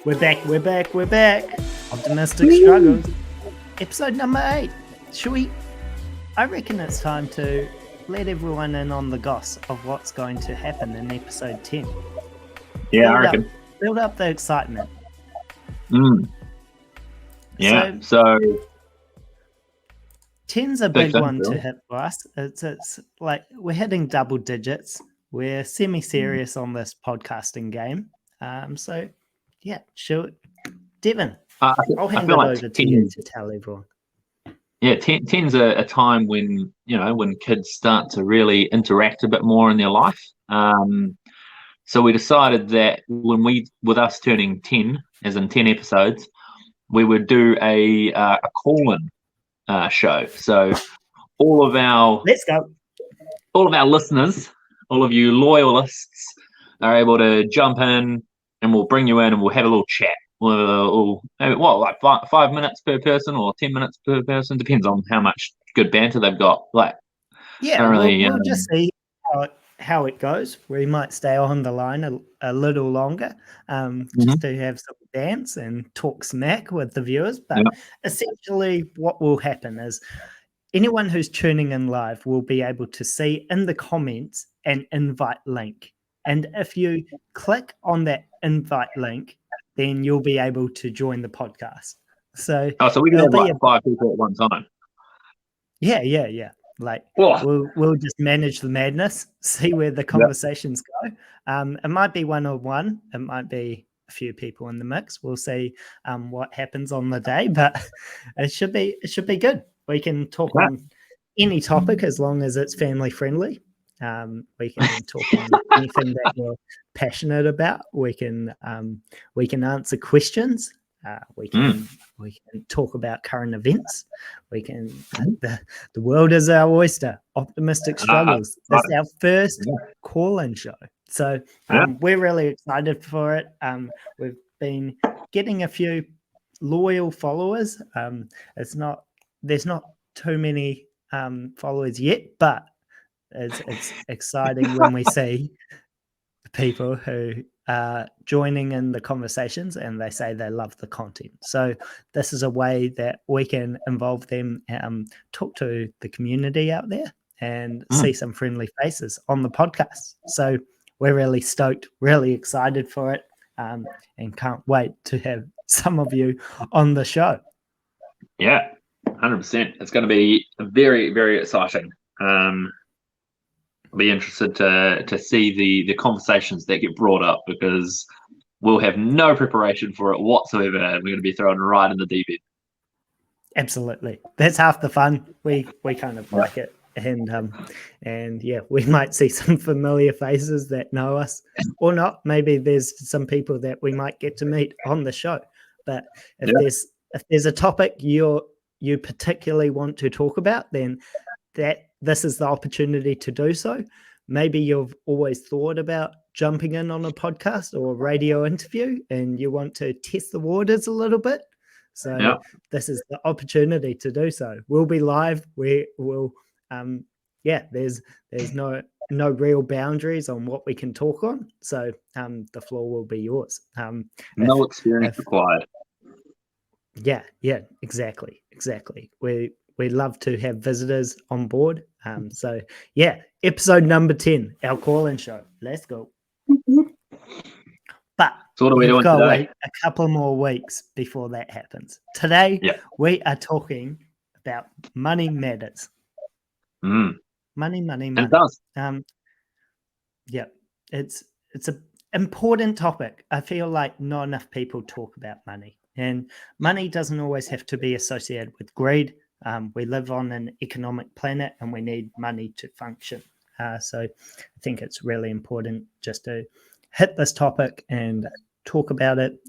We're back. Optimistic Struggles. Episode number 8. I reckon it's time to let everyone in on the goss of what's going to happen in episode 10. Yeah, I reckon. Build up the excitement. Yeah, so 10's a big one to hit for us. It's like we're hitting double digits. We're semi-serious on this podcasting game. So, yeah, sure. Devin, I'll hand it over to you to tell everyone. Yeah, 10's a time when, when kids start to really interact a bit more in their life. So we decided that with us turning 10, as in 10 episodes, we would do a call-in show. So all of our listeners, all of you loyalists, are able to jump in, and we'll bring you in, and we'll have a little chat. Like 5 minutes per person or 10 minutes per person, depends on how much good banter they've got. We'll just see how it goes. We might stay on the line a little longer, just to have some dance and talk smack with the viewers. But essentially, what will happen is anyone who's tuning in live will be able to see in the comments an invite link, and if you click on that invite link, then you'll be able to join the podcast. So we can have 5 people at one time. Yeah. Like we'll just manage the madness, see where the conversations go. It might be one-on-one, it might be a few people in the mix. We'll see what happens on the day, but it should be good. We can talk on any topic as long as it's family friendly. We can talk on anything that you're passionate about. We can answer questions. We can talk about current events. We can the world is our oyster. Optimistic Struggles. That's our first call-in show. So we're really excited for it. We've been getting a few loyal followers. There's not too many followers yet, but it's exciting when we see people who are joining in the conversations and they say they love the content. So this is a way that we can involve them, talk to the community out there and see some friendly faces on the podcast. So we're really stoked, really excited for it, and can't wait to have some of you on the show. Yeah, 100%. It's going to be very, very exciting. I'll be interested to see the conversations that get brought up, because we'll have no preparation for it whatsoever, and we're going to be thrown right in the deep end. Absolutely, that's half the fun. We kind of like it, and we might see some familiar faces that know us or not. Maybe there's some people that we might get to meet on the show. But if there's a topic you particularly want to talk about, then this is the opportunity to do so. Maybe you've always thought about jumping in on a podcast or a radio interview and you want to test the waters a little bit. So this is the opportunity to do so. We'll be live. We will, there's no real boundaries on what we can talk on. So the floor will be yours. No experience required. Yeah, exactly. We love to have visitors on board. Episode number 10, our call-in show. Let's go. But so what are we doing today? Wait a couple more weeks before that happens. Today, we are talking about money matters. Money. It does. It's an important topic. I feel like not enough people talk about money. And money doesn't always have to be associated with greed. We live on an economic planet and we need money to function. So I think it's really important just to hit this topic and talk about it.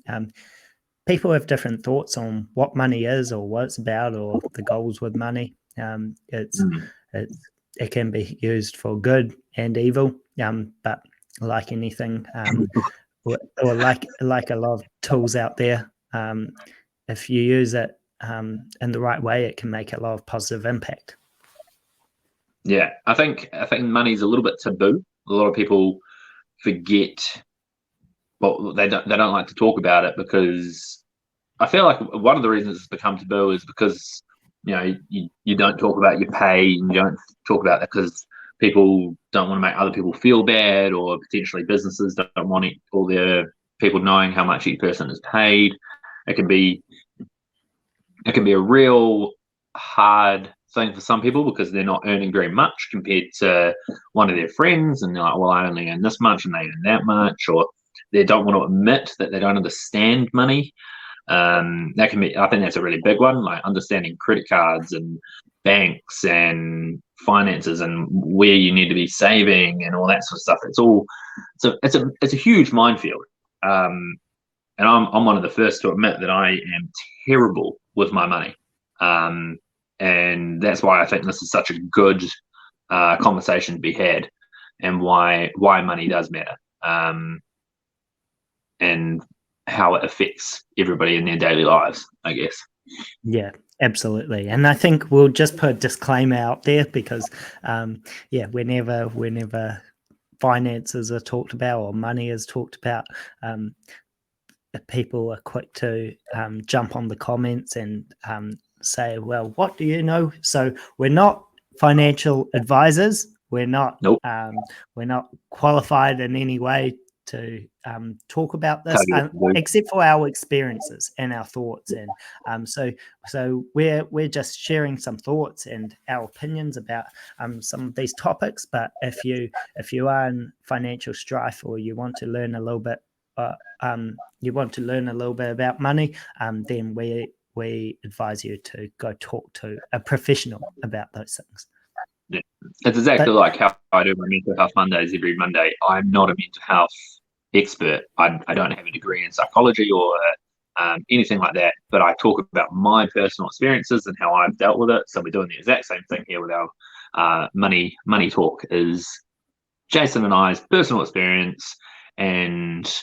People have different thoughts on what money is or what it's about or the goals with money. It can be used for good and evil, but like anything, or like a lot of tools out there, if you use it in the right way, it can make a lot of positive impact. Yeah, I think money's a little bit taboo. A lot of people forget but they don't like to talk about it, because I feel like one of the reasons it's become taboo is because, you know, you don't talk about your pay, and you don't talk about that because people don't want to make other people feel bad, or potentially businesses don't want all their people knowing how much each person is paid. It can be a real hard thing for some people because they're not earning very much compared to one of their friends, and they're like, well, I only earn this much and they earn that much, or they don't want to admit that they don't understand money. That can be, I think that's a really big one, like understanding credit cards and banks and finances and where you need to be saving and all that sort of stuff. It's a huge minefield. And I'm one of the first to admit that I am terrible with my money. And that's why I think this is such a good conversation to be had, and why money does matter, and how it affects everybody in their daily lives, I guess. Yeah, absolutely. And I think we'll just put a disclaimer out there because, whenever finances are talked about or money is talked about, people are quick to jump on the comments and say, well, what do you know? So we're not financial advisors. We're not we're not qualified in any way to talk about this, except for our experiences and our thoughts. And so we're just sharing some thoughts and our opinions about some of these topics. But if you are in financial strife, or you want to learn a little bit about money, then we advise you to go talk to a professional about those things. Yeah. It's exactly like how I do my mental health Mondays every Monday. I'm not a mental health expert. I don't have a degree in psychology or anything like that, but I talk about my personal experiences and how I've dealt with it. So we're doing the exact same thing here with our money talk. Is Jason and I's personal experience, and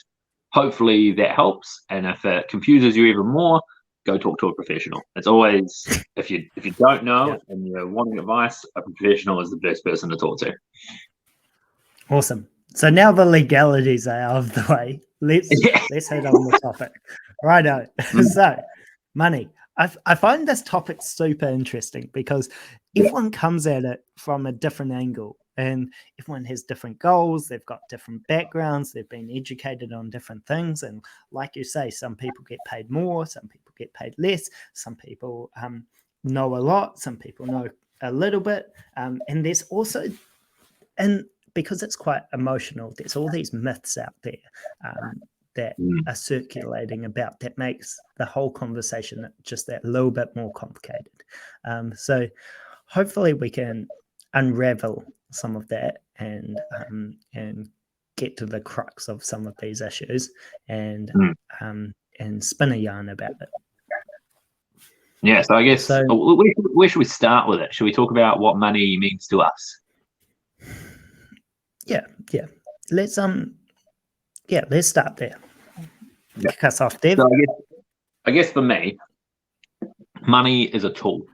hopefully that helps. And if it confuses you even more, go talk to a professional. It's always, if you don't know and you're wanting advice, a professional is the best person to talk to. Awesome. So now the legalities are out of the way. Let's head on the topic. Righto. So money. I find this topic super interesting because everyone comes at it from a different angle, and everyone has different goals. They've got different backgrounds. They've been educated on different things. And like you say, some people get paid more, some people get paid less, some people know a lot, some people know a little bit. And there's also, and because it's quite emotional, there's all these myths out there that are circulating about that makes the whole conversation just that little bit more complicated. So hopefully we can unravel some of that and get to the crux of some of these issues and spin a yarn about it. Yeah, so I guess where should we start with it? Should we talk about what money means to us? Yeah. Let's start there. Kick us off, Dev. So I guess for me, money is a tool.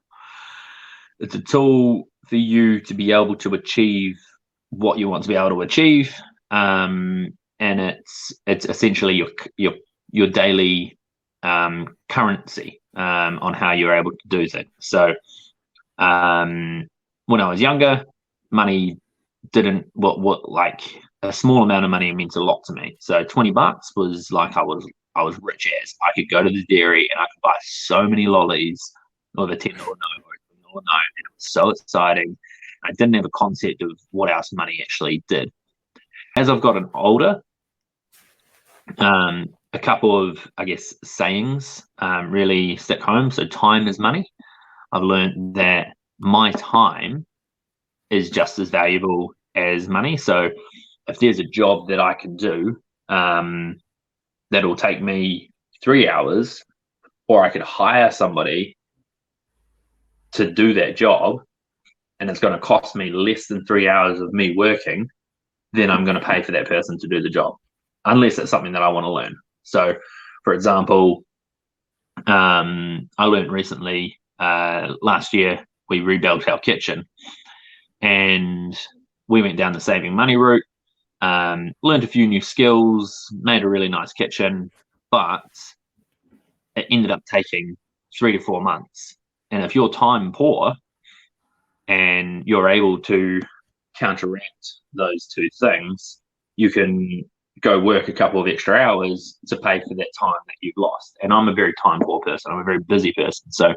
It's a tool for you to be able to achieve what you want to be able to achieve, and it's essentially your daily currency on how you're able to do things. So when I was younger, money didn't like a small amount of money meant a lot to me. So $20 was like I was rich as. I could go to the dairy and I could buy so many lollies with a $10 note or $10 note, and it was so exciting. I didn't have a concept of what else money actually did. As I've gotten older, a couple of, I guess, sayings really stick home. So time is money. I've learned that my time is just as valuable as money. So if there's a job that I can do that'll take me 3 hours, or I could hire somebody to do that job, and it's going to cost me less than 3 hours of me working, then I'm going to pay for that person to do the job, unless it's something that I want to learn. So, for example, I learned recently, last year, we rebuilt our kitchen, and we went down the saving money route. learned a few new skills, made a really nice kitchen, but it ended up taking 3 to 4 months. And if you're time poor and you're able to counteract those two things, you can go work a couple of extra hours to pay for that time that you've lost. And I'm a very time poor person. I'm a very busy person. So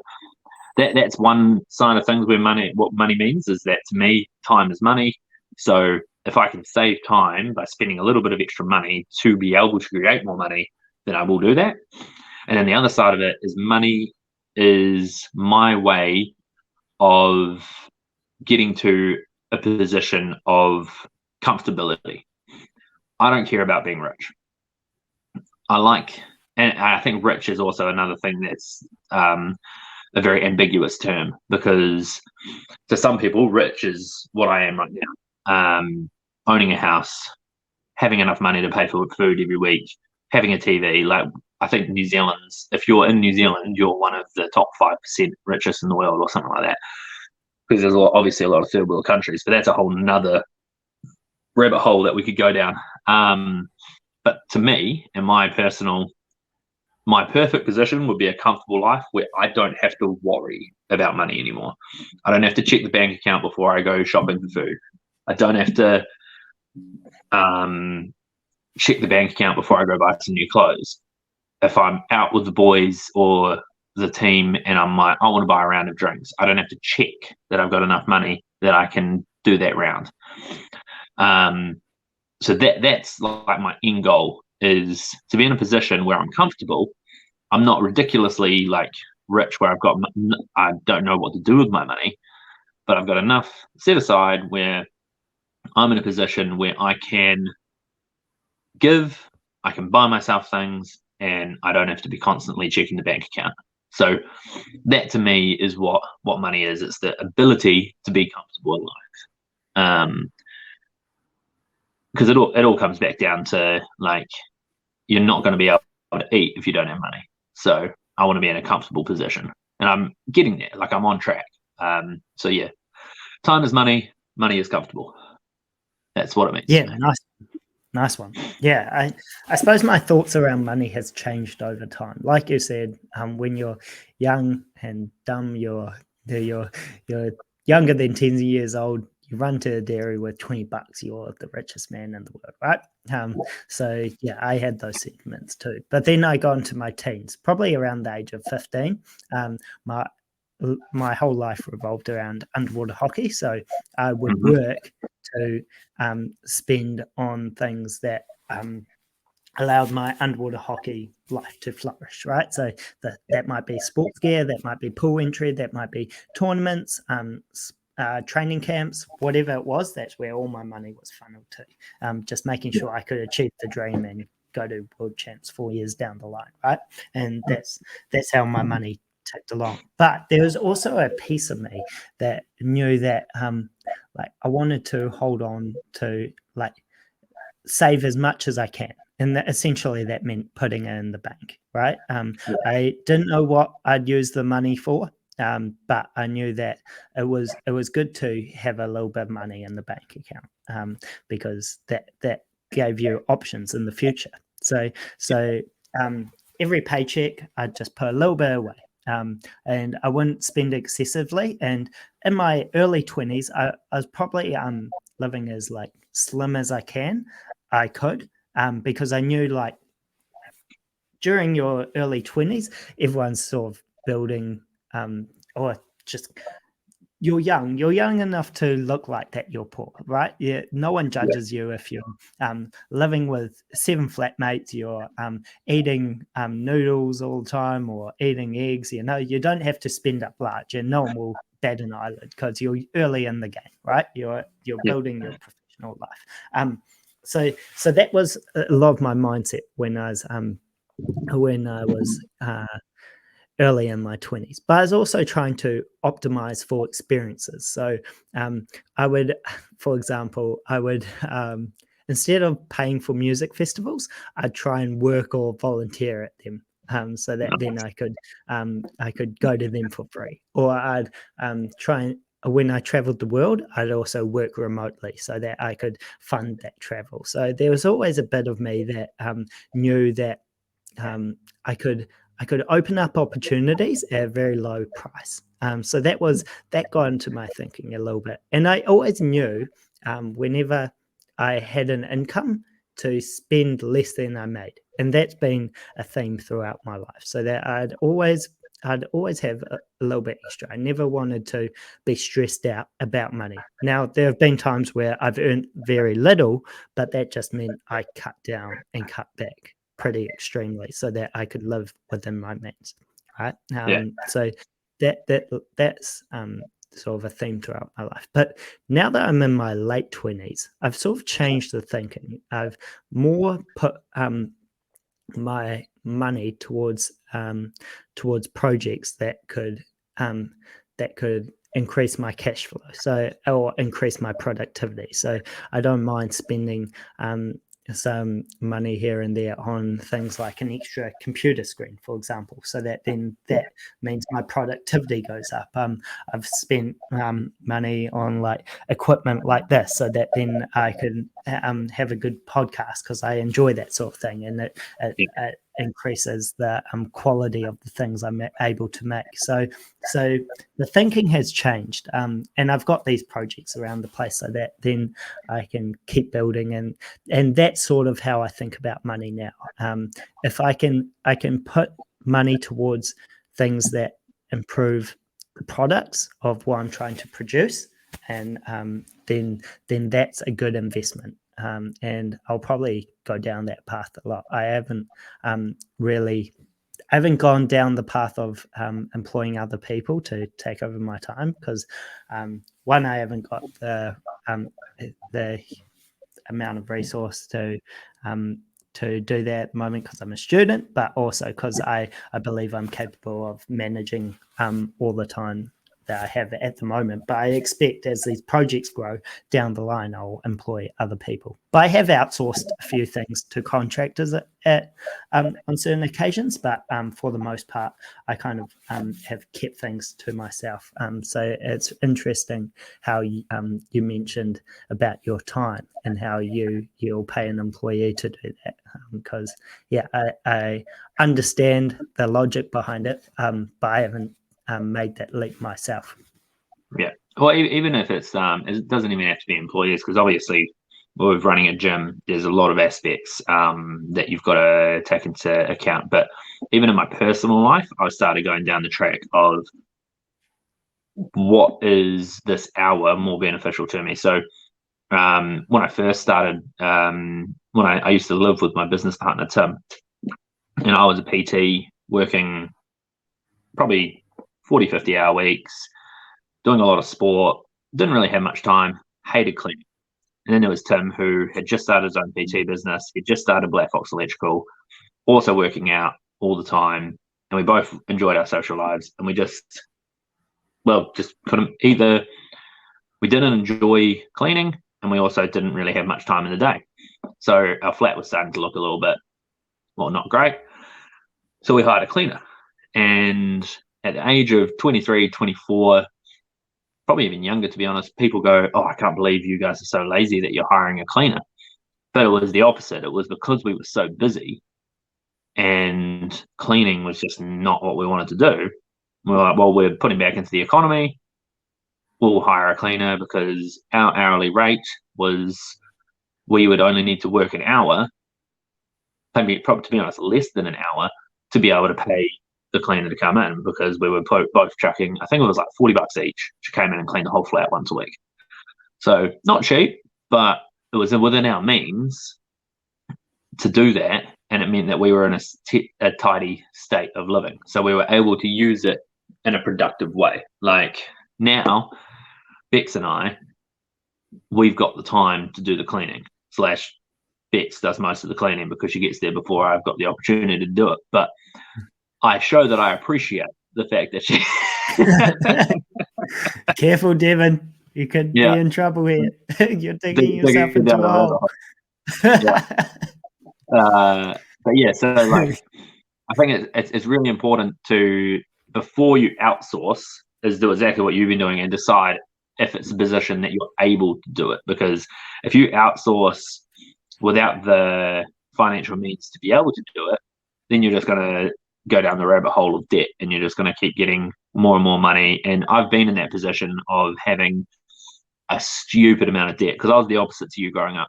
that's one side of things where what money means is that to me, time is money. So if I can save time by spending a little bit of extra money to be able to create more money, then I will do that. And then the other side of it is money is my way of getting to a position of comfortability. I don't care about being rich. And I think rich is also another thing that's a very ambiguous term, because to some people, rich is what I am right now. Owning a house, having enough money to pay for food every week, having a TV. Like, I think if you're in New Zealand, you're one of the top 5% richest in the world or something like that. Because there's obviously a lot of third world countries, but that's a whole nother rabbit hole that we could go down. But to me, in my perfect position would be a comfortable life where I don't have to worry about money anymore. I don't have to check the bank account before I go shopping for food. I don't have to check the bank account before I go buy some new clothes. If I'm out with the boys or the team and I want to buy a round of drinks, I don't have to check that I've got enough money that I can do that round. So that's like my end goal, is to be in a position where I'm comfortable. I'm not ridiculously like rich where I don't know what to do with my money, but I've got enough set aside where I'm in a position where I can give, I can buy myself things, and I don't have to be constantly checking the bank account. So that to me is what money is. It's the ability to be comfortable in life. Because it all comes back down to, like, you're not going to be able to eat if you don't have money. So I want to be in a comfortable position, and I'm getting there. Like, I'm on track. So yeah, time is money. Money is comfortable. That's what it means. Yeah, nice one. Yeah, I suppose my thoughts around money has changed over time. Like you said, when you're young and dumb, you're younger than 10 years old. You run to a dairy with $20, you're the richest man in the world, right? So yeah, I had those sentiments too. But then I got into my teens, probably around the age of 15. My whole life revolved around underwater hockey. So I would work to spend on things that allowed my underwater hockey life to flourish, right? So that might be sports gear, that might be pool entry, that might be tournaments, training camps, whatever it was. That's where all my money was funneled to, just making sure I could achieve the dream and go to world champs 4 years down the line, right? And that's how my money ticked along. But there was also a piece of me that knew that like I wanted to hold on to, like, save as much as I can. And essentially that meant putting it in the bank, right? I didn't know what I'd use the money for, but I knew that it was good to have a little bit of money in the bank account, because that gave you options in the future. So every paycheck, I'd just put a little bit away. And I wouldn't spend excessively. And in my early 20s, I was probably living as like slim as I could, because I knew, like, during your early 20s, everyone's sort of building, or just you're young enough to look like that you're poor, right? Yeah, no one judges you if you're living with 7 flatmates, you're eating noodles all the time or eating eggs. You know, you don't have to spend up large, and no one will bat an eyelid because you're early in the game, right? You're building your professional life. So that was a lot of my mindset when I was early in my 20s, but I was also trying to optimize for experiences. So I would, for example, instead of paying for music festivals, I'd try and work or volunteer at them, so that then I could go to them for free. Or I'd try and when I traveled the world, I'd also work remotely so that I could fund that travel. So there was always a bit of me that knew that I could open up opportunities at a very low price. So that got into my thinking a little bit. And I always knew whenever I had an income to spend less than I made. And that's been a theme throughout my life. So that I'd always have a little bit extra. I never wanted to be stressed out about money. Now, there have been times where I've earned very little, but that just meant I cut down and cut back pretty extremely so that I could live within my means, right? So that's sort of a theme throughout my life. But now that I'm in my late 20s, I've sort of changed the thinking. I've more put my money towards projects that could increase my cash flow, or increase my productivity. So I don't mind spending some money here and there on things like an extra computer screen, for example, so that means my productivity goes up. I've spent money on like equipment like this so that then I can have a good podcast because I enjoy that sort of thing, and it increases the quality of the things I'm able to make. So the thinking has changed, and I've got these projects around the place so that then I can keep building, and that's sort of how I think about money now. If I can put money towards things that improve the products of what I'm trying to produce, and then that's a good investment. And I'll probably go down that path a lot. I haven't gone down the path of employing other people to take over my time because one, I haven't got the amount of resource to do that at the moment because I'm a student, but also because I believe I'm capable of managing all the time that I have at the moment. But I expect as these projects grow down the line, I'll employ other people. But I have outsourced a few things to contractors on certain occasions, but for the most part, I kind of have kept things to myself. So it's interesting how you mentioned about your time and how you'll pay an employee to do that. Because I understand the logic behind it, but I haven't made that leap myself. Yeah. Well, even if it doesn't even have to be employees, because obviously with running a gym, there's a lot of aspects that you've got to take into account. But even in my personal life, I started going down the track of what is this hour more beneficial to me. So when I first started, when I used to live with my business partner, Tim, and I was a PT working probably 40, 50-hour weeks, doing a lot of sport, didn't really have much time, hated cleaning. And then there was Tim, who had just started his own PT business. He just started Black Fox Electrical, also working out all the time. And we both enjoyed our social lives. And we just couldn't either. We didn't enjoy cleaning, and we also didn't really have much time in the day. So our flat was starting to look a little bit, not great. So we hired a cleaner. And at the age of 23, 24, probably even younger, to be honest, people go, "Oh, I can't believe you guys are so lazy that you're hiring a cleaner." But it was the opposite. It was because we were so busy and cleaning was just not what we wanted to do. We were like, well, we're putting back into the economy. We'll hire a cleaner because our hourly rate was we would only need to work an hour, maybe probably, to be honest, less than an hour to be able to pay the cleaner to come in, because we were both chucking, I think it was like $40 each. She came in and cleaned the whole flat once a week. So not cheap, but it was within our means to do that. And it meant that we were in a tidy state of living. So we were able to use it in a productive way. Like now, Bex and I, we've got the time to do the cleaning. / Bex does most of the cleaning because she gets there before I've got the opportunity to do it. But I show that I appreciate the fact that she. Careful, Devin. You could be in trouble here. You're digging yourself into a hole. But yeah, so like, I think it's really important to, before you outsource, is do exactly what you've been doing and decide, if it's a position that you're able to do it. Because if you outsource without the financial means to be able to do it, then you're just going to go down the rabbit hole of debt, and you're just going to keep getting more and more money. And I've been in that position of having a stupid amount of debt, because I was the opposite to you growing up.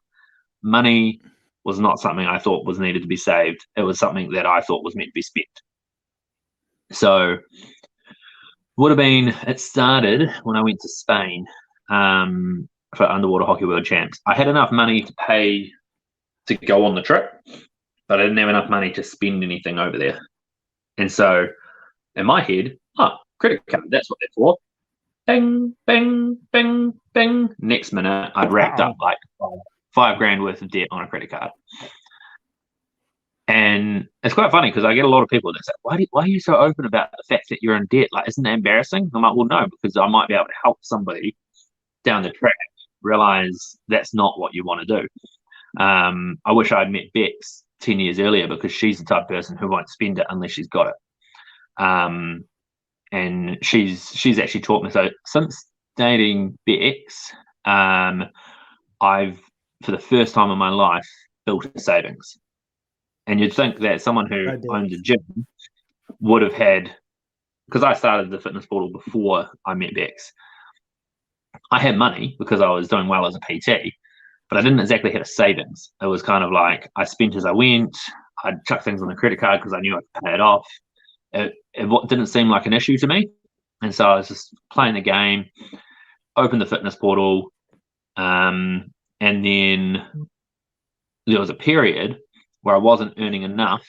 Money was not something I thought was needed to be saved. It was something that I thought was meant to be spent. So it started when I went to Spain for Underwater Hockey World Champs. I had enough money to pay to go on the trip, but I didn't have enough money to spend anything over there. And so in my head, credit card, that's what they're for. Bing, bing, bing, bing. Next minute, I'd racked up like $5,000 worth of debt on a credit card. And it's quite funny because I get a lot of people that say, why are you so open about the fact that you're in debt? Like, isn't that embarrassing? I'm like, well, no, because I might be able to help somebody down the track realize that's not what you want to do. I wish I'd met Bex 10 years earlier, because she's the type of person who won't spend it unless she's got it. And she's actually taught me. So since dating Bex, I've, for the first time in my life, built a savings. And you'd think that someone who owned a gym would have had, because I started the fitness portal before I met Bex. I had money because I was doing well as a PT, but I didn't exactly have a savings. It was kind of like I spent as I went. I'd chuck things on the credit card because I knew I could pay it off. It didn't seem like an issue to me. And so I was just playing the game, opened the fitness portal, and then there was a period where I wasn't earning enough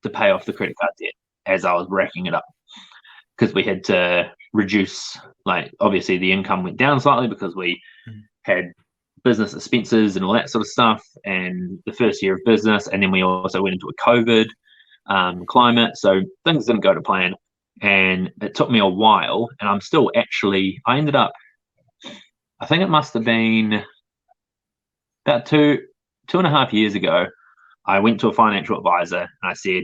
to pay off the credit card debt as I was racking it up, because we had to reduce, like, obviously the income went down slightly because we had business expenses and all that sort of stuff, and the first year of business, and then we also went into a COVID climate, so things didn't go to plan, and it took me a while, and I'm still actually, I ended up, I think it must have been about two and a half years ago, I went to a financial advisor and I said,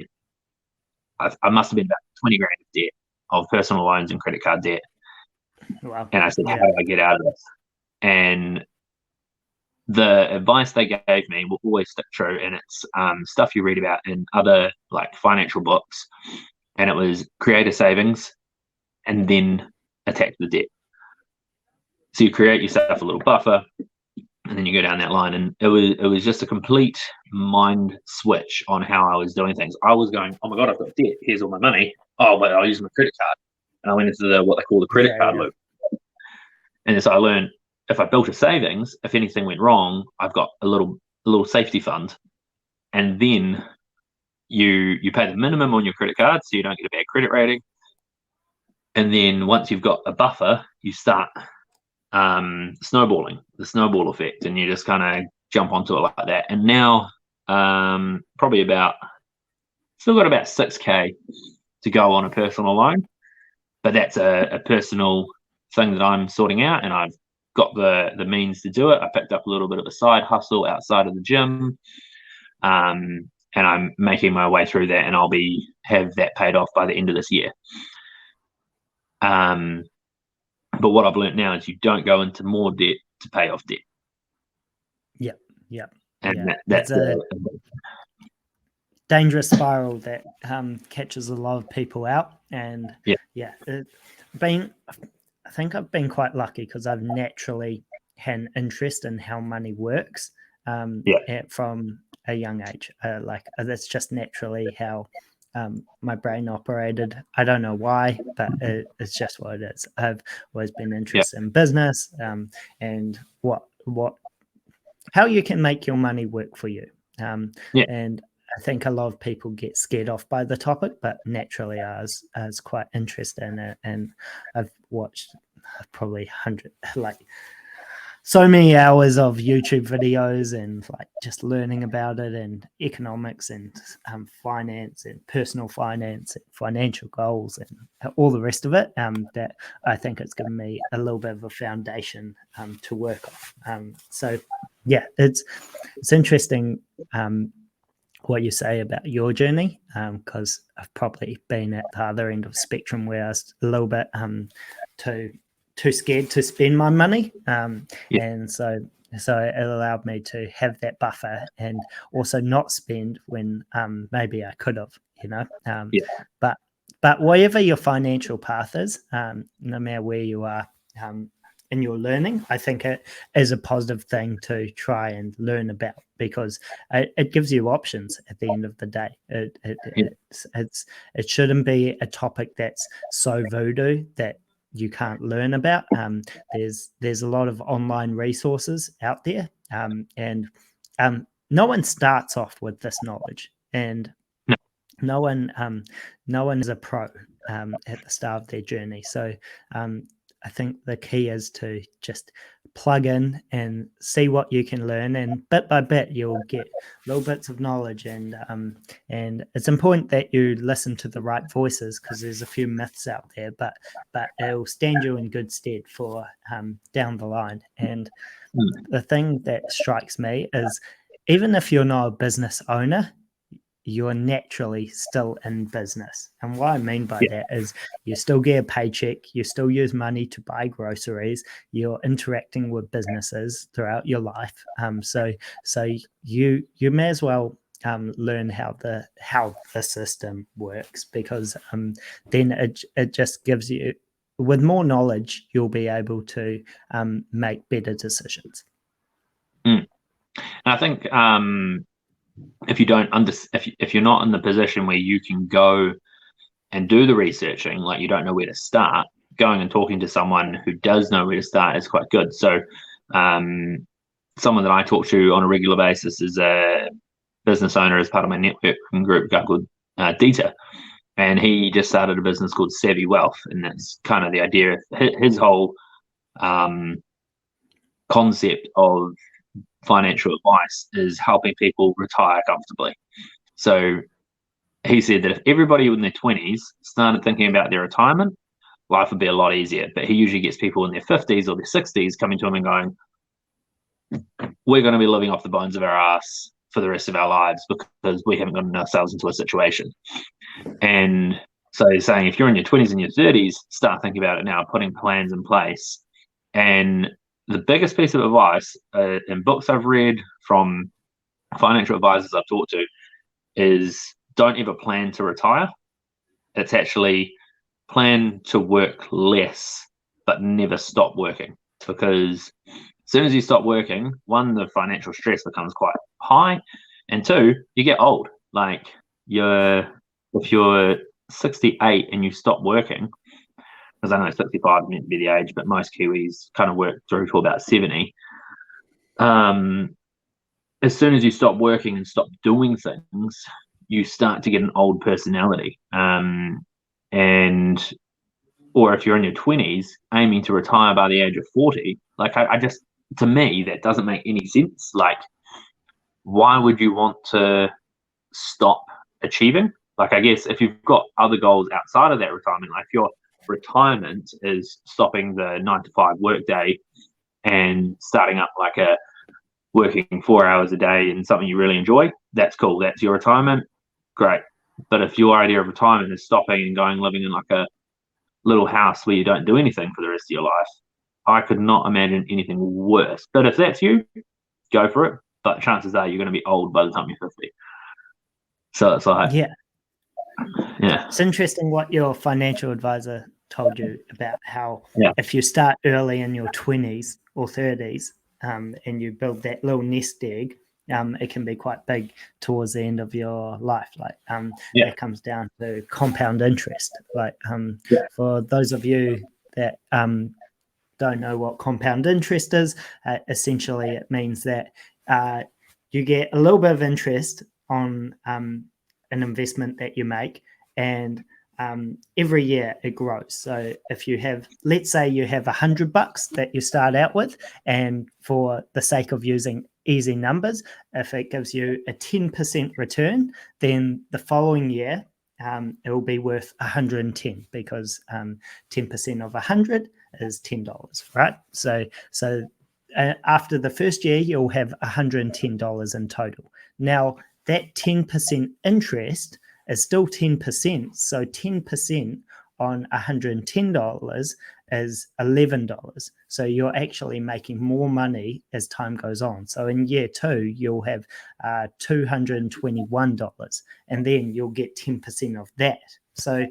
I must have been about 20 grand of debt, of personal loans and credit card debt. Wow. And I said, how do I get out of this? And the advice they gave me will always stick true. And it's stuff you read about in other like financial books. And it was create a savings and then attack the debt. So you create yourself a little buffer, and then you go down that line. And it was just a complete mind switch on how I was doing things. I was going, oh my God, I've got debt. Here's all my money. Oh, but I'll use my credit card. And I went into what they call the credit card loop. And so I learned, if I built a savings, if anything went wrong, I've got a little safety fund. And then you pay the minimum on your credit card so you don't get a bad credit rating. And then once you've got a buffer, you start snowballing, the snowball effect, and you just kind of jump onto it like that. And now probably still got about 6K to go on a personal loan, but that's a personal thing that I'm sorting out, and I've got the means to do it. I picked up a little bit of a side hustle outside of the gym, and I'm making my way through that, and I'll have that paid off by the end of this year. But what I've learned now is you don't go into more debt to pay off debt. Yep. And that's a dangerous spiral that catches a lot of people out. And I think I've been quite lucky because I've naturally had an interest in how money works from a young age. That's just naturally how my brain operated. I don't know why, but it's just what it is. I've always been interested in business and how you can make your money work for you. And I think a lot of people get scared off by the topic, but naturally I was quite interested in it, and I've watched probably so many hours of YouTube videos and just learning about it, and economics and finance and personal finance and financial goals and all the rest of it, that I think it's given me a little bit of a foundation to work off. So yeah, it's interesting what you say about your journey, because I've probably been at the other end of the spectrum where I was a little bit too too scared to spend my money, and so it allowed me to have that buffer and also not spend when maybe I could have, But whatever your financial path is, no matter where you are in your learning, I think it is a positive thing to try and learn about, because it gives you options at the end of the day. It shouldn't be a topic that's so voodoo that you can't learn about. There's a lot of online resources out there, and no one starts off with this knowledge, and no one is a pro at the start of their journey. So I think the key is to just plug in and see what you can learn, and bit by bit you'll get little bits of knowledge, and it's important that you listen to the right voices, because there's a few myths out there, but it'll stand you in good stead for down the line. And the thing that strikes me is, even if you're not a business owner, you're naturally still in business. And what I mean by that is, you still get a paycheck, you still use money to buy groceries, you're interacting with businesses throughout your life. So you may as well learn how the system works, because then it just gives you, with more knowledge, you'll be able to make better decisions. And I think if you don't if you're not in the position where you can go and do the researching, like you don't know where to start, going and talking to someone who does know where to start is quite good. So someone that I talk to on a regular basis is a business owner as part of my networking group, a guy called Dieter, and he just started a business called Savvy Wealth, and that's kind of the idea. His whole concept of financial advice is helping people retire comfortably. So he said that if everybody in their 20s started thinking about their retirement, life would be a lot easier. But he usually gets people in their 50s or their 60s coming to him and going, we're going to be living off the bones of our ass for the rest of our lives because we haven't gotten ourselves into a situation. And so he's saying, if you're in your 20s and your 30s, start thinking about it now, putting plans in place. And the biggest piece of advice in books I've read, from financial advisors I've talked to, is don't ever plan to retire. It's actually plan to work less, but never stop working. Because as soon as you stop working, one, the financial stress becomes quite high, and two, you get old. Like if you're 68 and you stop working, because I know 65 is meant to be the age, but most Kiwis kind of work through to about 70. As soon as you stop working and stop doing things, you start to get an old personality. Or if you're in your 20s, aiming to retire by the age of 40, like I just, to me, that doesn't make any sense. Like, why would you want to stop achieving? Like, I guess if you've got other goals outside of that retirement, like if your retirement is stopping the 9-to-5 workday and starting up like a working 4 hours a day in something you really enjoy, that's cool. That's your retirement. Great. But if your idea of retirement is stopping and going living in like a little house where you don't do anything for the rest of your life, I could not imagine anything worse. But if that's you, go for it. But chances are you're going to be old by the time you're 50. So it's like, yeah. It's interesting what your financial advisor told you about how if you start early in your 20s or 30s and you build that little nest egg, it can be quite big towards the end of your life. Like it comes down to compound interest. Like for those of you that don't know what compound interest is, essentially it means that you get a little bit of interest on an investment that you make, and every year it grows. So if you have, let's say you have $100 that you start out with, and for the sake of using easy numbers, if it gives you a 10% return, then the following year it will be worth 110, because 10% of 100 is $10, right? So after the first year, you'll have $110 in total. Now, that 10% interest is still 10%. So 10% on $110 is $11. So you're actually making more money as time goes on. So in year 2, you'll have $221, and then you'll get 10% of that. So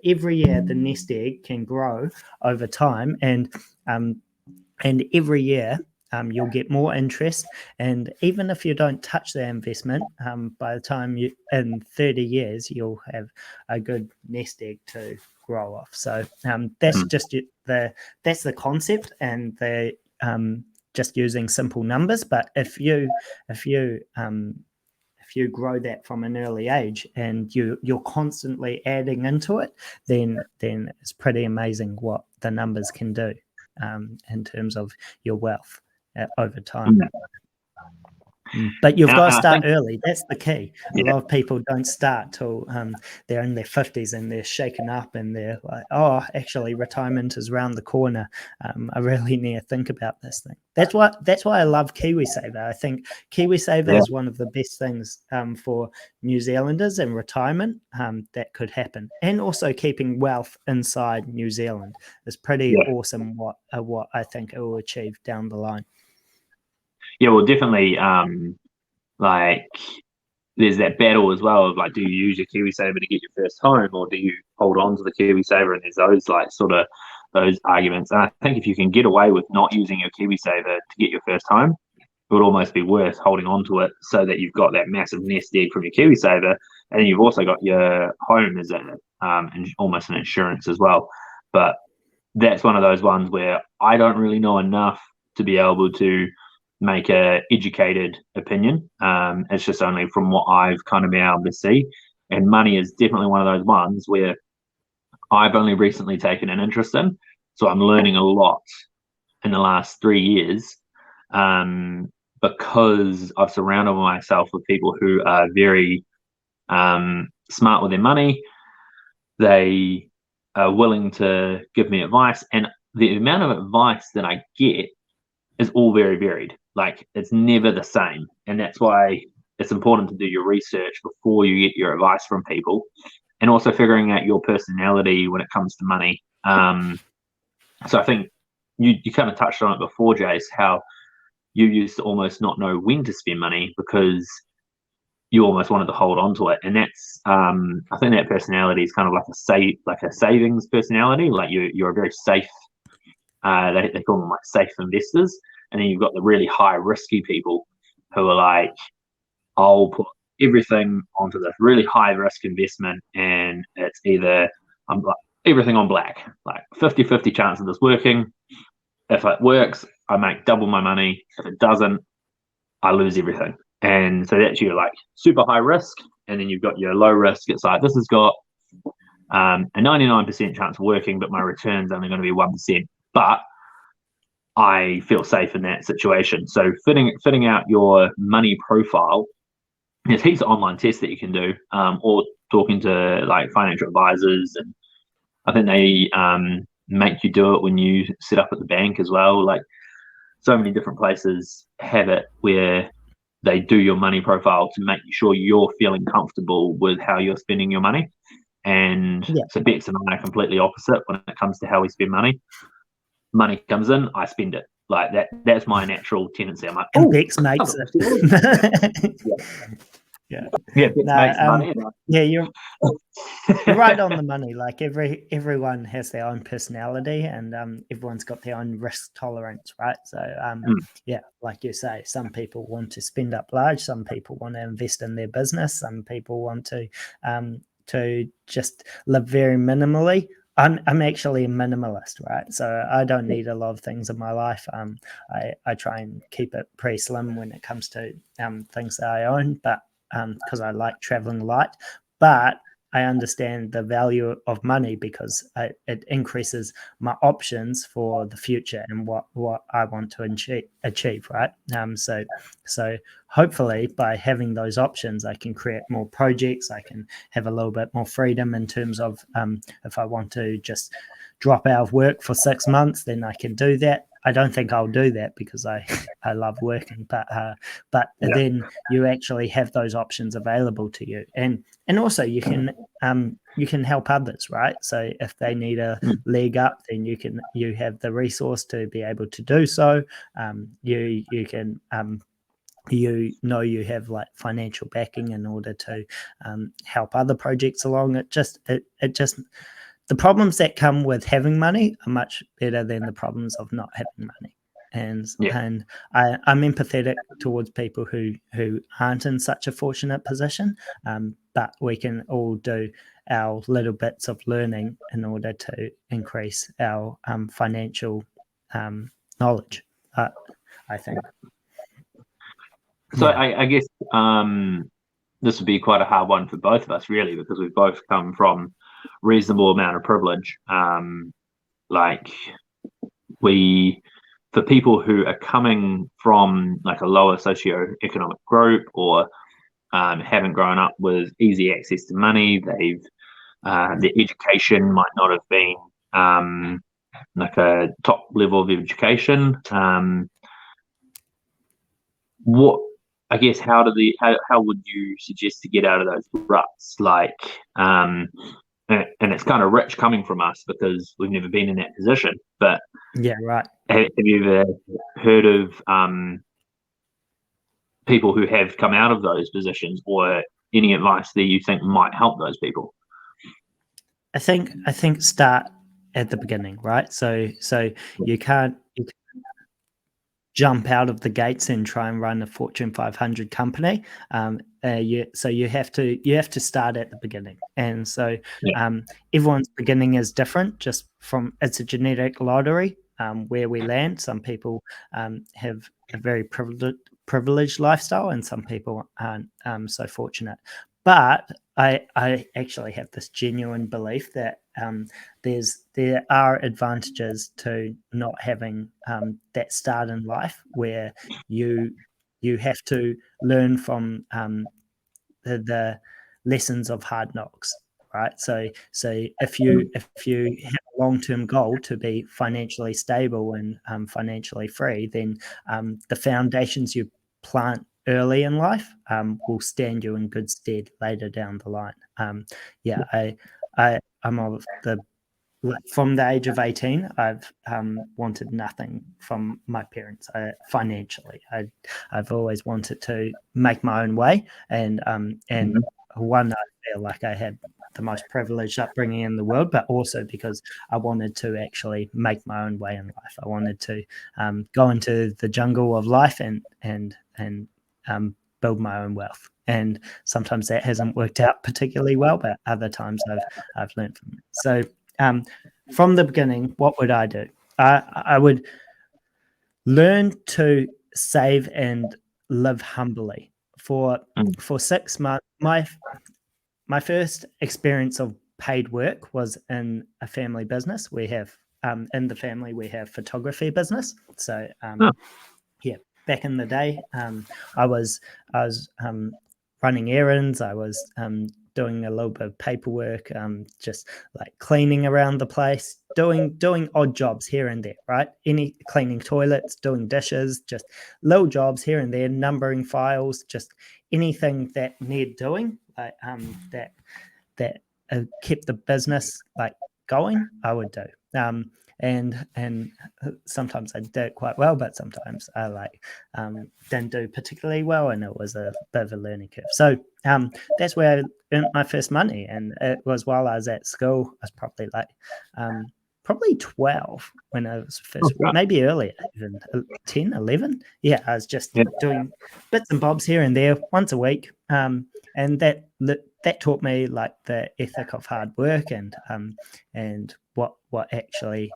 every year the nest egg can grow over time, and every year you'll get more interest. And even if you don't touch the investment, by the time in 30 years, you'll have a good nest egg to grow off. So that's just that's the concept, and they're just using simple numbers. But if you grow that from an early age and you're constantly adding into it, then it's pretty amazing what the numbers can do in terms of your wealth over time. But you've got to start early. That's the key. A lot of people don't start till they're in their 50s and they're shaken up and they're like, oh, actually retirement is around the corner. I really need to think about this thing. That's why I love KiwiSaver. I think KiwiSaver is one of the best things for New Zealanders in retirement that could happen. And also keeping wealth inside New Zealand is pretty awesome what I think it will achieve down the line. Yeah, well, definitely. Like, there's that battle as well of like, do you use your KiwiSaver to get your first home, or do you hold on to the KiwiSaver? And there's those like sort of those arguments. And I think if you can get away with not using your KiwiSaver to get your first home, it would almost be worth holding on to it so that you've got that massive nest egg from your KiwiSaver, and then you've also got your home as almost an insurance as well. But that's one of those ones where I don't really know enough to be able to make a educated opinion. It's just only from what I've kind of been able to see, and money is definitely one of those ones where I've only recently taken an interest in, so I'm learning a lot in the last 3 years, because I've surrounded myself with people who are very smart with their money. They are willing to give me advice, and the amount of advice that I get is all very varied. Like, it's never the same. And that's why it's important to do your research before you get your advice from people, and also figuring out your personality when it comes to money. So I think you kind of touched on it before, Jace, how you used to almost not know when to spend money because you almost wanted to hold on to it. And that's I think that personality is kind of like a savings personality. Like you're a very safe, they call them like safe investors. And then you've got the really high risky people who are like, I'll put everything onto this really high risk investment, and it's either I'm like everything on black, like 50-50 chance of this working. If it works, I make double my money. If it doesn't, I lose everything. And so that's your like super high risk. And then you've got your low risk. It's like, this has got a 99% chance of working, but my return's only going to be 1%. But I feel safe in that situation. So fitting out your money profile, there's heaps of online tests that you can do, or talking to like financial advisors, and I think they make you do it when you set up at the bank as well. Like, so many different places have it where they do your money profile to make sure you're feeling comfortable with how you're spending your money. And so Bex and I are completely opposite when it comes to how we spend money. Money comes in, I spend it. Like that's my natural tendency. I'm like, and Bex makes it. Yeah, Bex makes money. Yeah, you're right on the money. Like everyone has their own personality, and everyone's got their own risk tolerance, right? So yeah, like you say, some people want to spend up large, some people want to invest in their business, some people want to just live very minimally. I'm actually a minimalist, right? So I don't need a lot of things in my life. I try and keep it pretty slim when it comes to things that I own, but because I like traveling light. But I understand the value of money because it increases my options for the future and what I want to achieve, right? So hopefully by having those options, I can create more projects. I can have a little bit more freedom in terms of if I want to just drop out of work for 6 months, then I can do that. I don't think I'll do that because I love working, but then you actually have those options available to you, and also you can help others, right? So if they need a leg up, then you have the resource to be able to do so. You can you have like financial backing in order to help other projects along. It just the problems that come with having money are much better than the problems of not having money. And I'm empathetic towards people who aren't in such a fortunate position, but we can all do our little bits of learning in order to increase our financial knowledge, I think. So I guess this would be quite a hard one for both of us, really, because we've both come from reasonable amount of privilege. Like for people who are coming from like a lower socioeconomic group or haven't grown up with easy access to money, their education might not have been like a top level of education. What I guess how would you suggest to get out of those ruts? Like, and it's kind of rich coming from us because we've never been in that position. But yeah, right. Have you ever heard of people who have come out of those positions, or any advice that you think might help those people? I think start at the beginning, right? So you can't jump out of the gates and try and run a Fortune 500 company. So you have to start at the beginning, and so everyone's beginning is different. Just it's a genetic lottery where we land. Some people have a very privileged lifestyle, and some people aren't so fortunate. But I actually have this genuine belief that there are advantages to not having that start in life where you have to learn from the lessons of hard knocks, right? So if you have a long-term goal to be financially stable and financially free, then the foundations you plant early in life will stand you in good stead later down the line. I'm of the from the age of 18, I've wanted nothing from my parents financially. I've always wanted to make my own way, and one, I feel like I had the most privileged upbringing in the world, but also because I wanted to actually make my own way in life. I wanted to go into the jungle of life and build my own wealth. And sometimes that hasn't worked out particularly well, but other times I've learned from it. So from the beginning, what would I do? I would learn to save and live humbly for 6 months. My first experience of paid work was in a family business. We have in the family we have photography business. So back in the day, I was running errands. I was doing a little bit of paperwork, just like cleaning around the place, doing odd jobs here and there, right? Cleaning toilets, doing dishes, just little jobs here and there, numbering files, just anything that needed doing, like that kept the business like going, I would do. And sometimes I did it quite well, but sometimes I didn't do particularly well, and it was a bit of a learning curve. So that's where I earned my first money, and it was while I was at school. I was probably 12 when I was first, maybe earlier, even 10, 11. Yeah, I was just doing bits and bobs here and there once a week, and that taught me like the ethic of hard work and what actually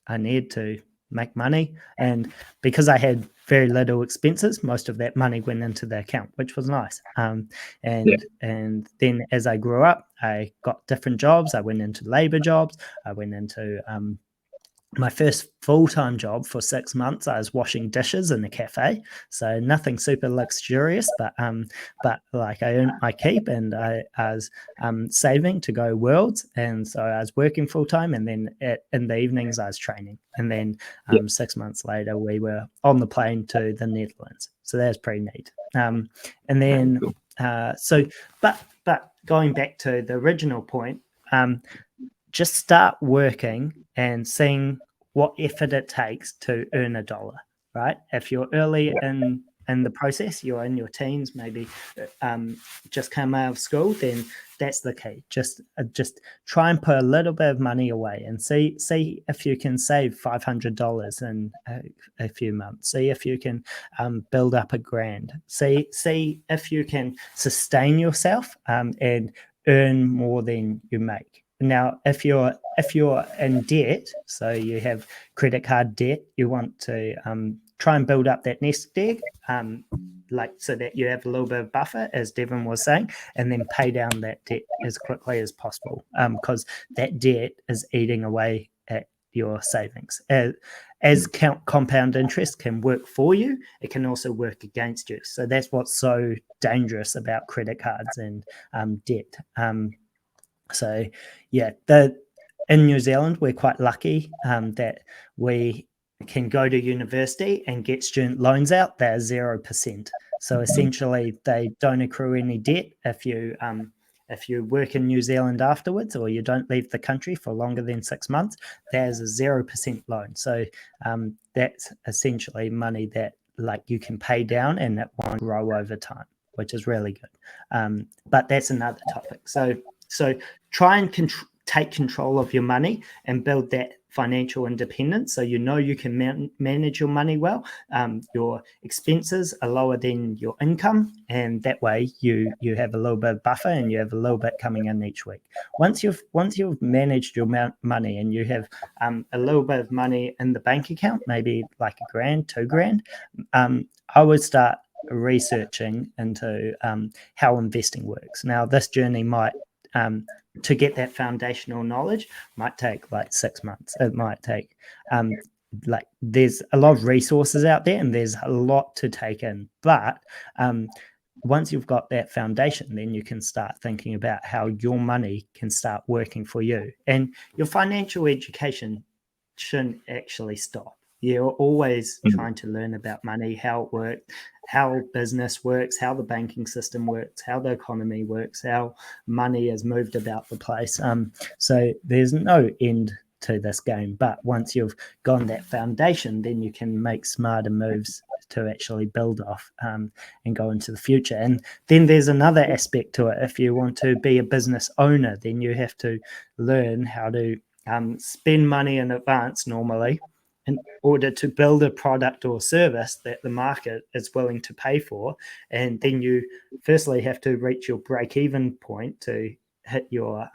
I needed to make money. And because I had very little expenses, most of that money went into the account, which was nice. And then as I grew up, I got different jobs. I went into labor jobs. I went into my first full-time job for 6 months, I was washing dishes in a cafe. So nothing super luxurious, but like I earned my keep, and I was saving to go worlds. And so I was working full-time, and then in the evenings I was training. And then 6 months later, we were on the plane to the Netherlands. So that was pretty neat. And then but going back to the original point, just start working and seeing what effort it takes to earn $1, right? If you're early in the process, you're in your teens, maybe just come out of school, then that's the key. Just try and put a little bit of money away and see if you can save $500 in a few months. See if you can build up $1,000. See if you can sustain yourself and earn more than you make. Now, if you're in debt, so you have credit card debt, you want to try and build up that nest egg, like so that you have a little bit of buffer, as Devin was saying, and then pay down that debt as quickly as possible, because that debt is eating away at your savings. As compound interest can work for you, it can also work against you. So that's what's so dangerous about credit cards and debt. So yeah, in New Zealand, we're quite lucky that we can go to university and get student loans out. They're 0%. So essentially, they don't accrue any debt if you work in New Zealand afterwards, or you don't leave the country for longer than 6 months. There's a 0% loan. So that's essentially money that like you can pay down and it won't grow over time, which is really good. But that's another topic. So try and take control of your money and build that financial independence, so you know you can manage your money well. Your expenses are lower than your income, and that way you have a little bit of buffer and you have a little bit coming in each week. Once you've managed your money and you have a little bit of money in the bank account, maybe like $1,000, $2,000, I would start researching into how investing works. Now, this journey might to get that foundational knowledge might take like 6 months. It might take like there's a lot of resources out there and there's a lot to take in. But once you've got that foundation, then you can start thinking about how your money can start working for you. And your financial education shouldn't actually stop. You're always trying to learn about money, how it works, how business works, how the banking system works, how the economy works, how money is moved about the place. So there's no end to this game. But once you've gone that foundation, then you can make smarter moves to actually build off and go into the future. And then there's another aspect to it. If you want to be a business owner, then you have to learn how to spend money in advance normally, in order to build a product or service that the market is willing to pay for. And then you firstly have to reach your break-even point to hit your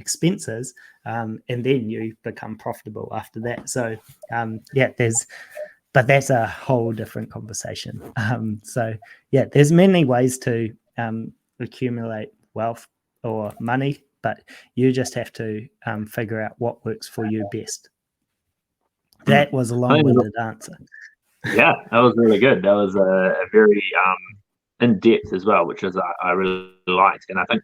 expenses, and then you become profitable after that. So but that's a whole different conversation. So yeah, there's many ways to accumulate wealth or money, but you just have to figure out what works for you best. That was a long-winded answer. Yeah, that was really good. That was a very in-depth as well, which is I really liked. And I think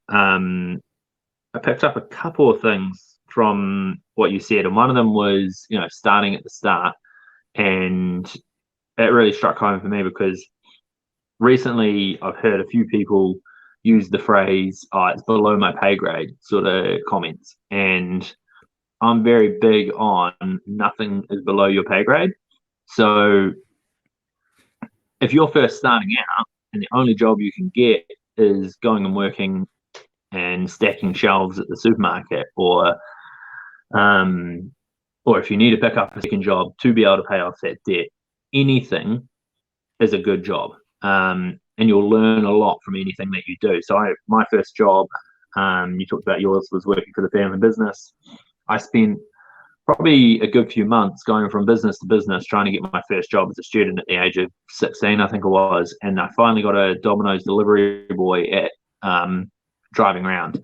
I picked up a couple of things from what you said, and one of them was, starting at the start, and it really struck home for me because recently I've heard a few people use the phrase, it's below my pay grade sort of comments, and I'm very big on nothing is below your pay grade. So if you're first starting out and the only job you can get is going and working and stacking shelves at the supermarket, or if you need to pick up a second job to be able to pay off that debt, anything is a good job. And you'll learn a lot from anything that you do. So my first job, you talked about yours, was working for the family business. I spent probably a good few months going from business to business trying to get my first job as a student at the age of 16, I think it was. And I finally got a Domino's delivery boy at driving around.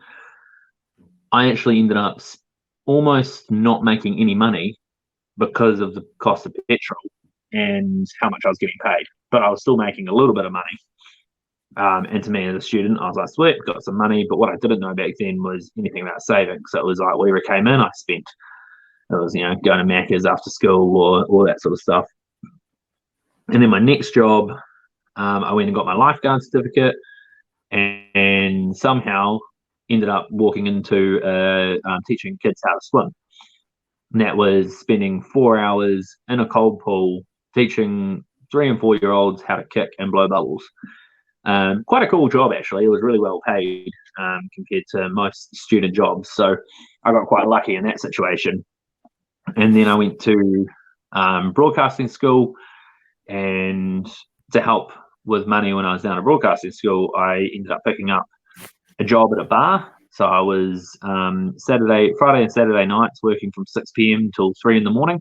I actually ended up almost not making any money because of the cost of petrol and how much I was getting paid. But I was still making a little bit of money. And to me as a student, I was like, sweet, got some money. But what I didn't know back then was anything about saving. So it was like wherever it came in, I spent. It was, going to Macca's after school or all that sort of stuff. And then my next job, I went and got my lifeguard certificate and somehow ended up walking into teaching kids how to swim. And that was spending 4 hours in a cold pool teaching 3 and 4 year olds how to kick and blow bubbles. Quite a cool job, actually. It was really well paid compared to most student jobs. So I got quite lucky in that situation. And then I went to broadcasting school, and to help with money when I was down at broadcasting school, I ended up picking up a job at a bar. So I was Friday and Saturday nights working from 6 p.m. till 3 in the morning,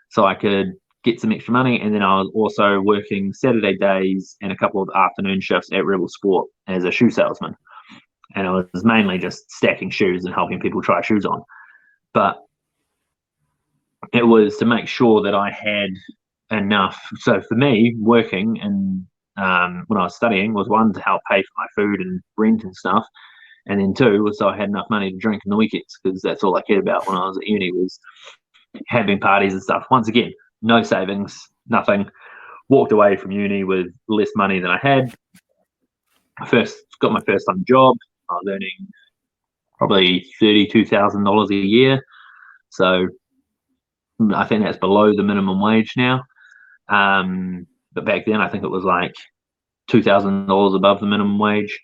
so I could get some extra money. And then I was also working Saturday days and a couple of afternoon shifts at Rebel Sport as a shoe salesman. And I was mainly just stacking shoes and helping people try shoes on. But it was to make sure that I had enough. So for me, working and when I was studying was, one, to help pay for my food and rent and stuff, and then 2 was so I had enough money to drink in the weekends, because that's all I cared about when I was at uni, was having parties and stuff. Once again, no savings, nothing. Walked away from uni with less money than I had. I got my first time job. I was earning probably $32,000 a year. So I think that's below the minimum wage now. But back then I think it was like $2,000 above the minimum wage.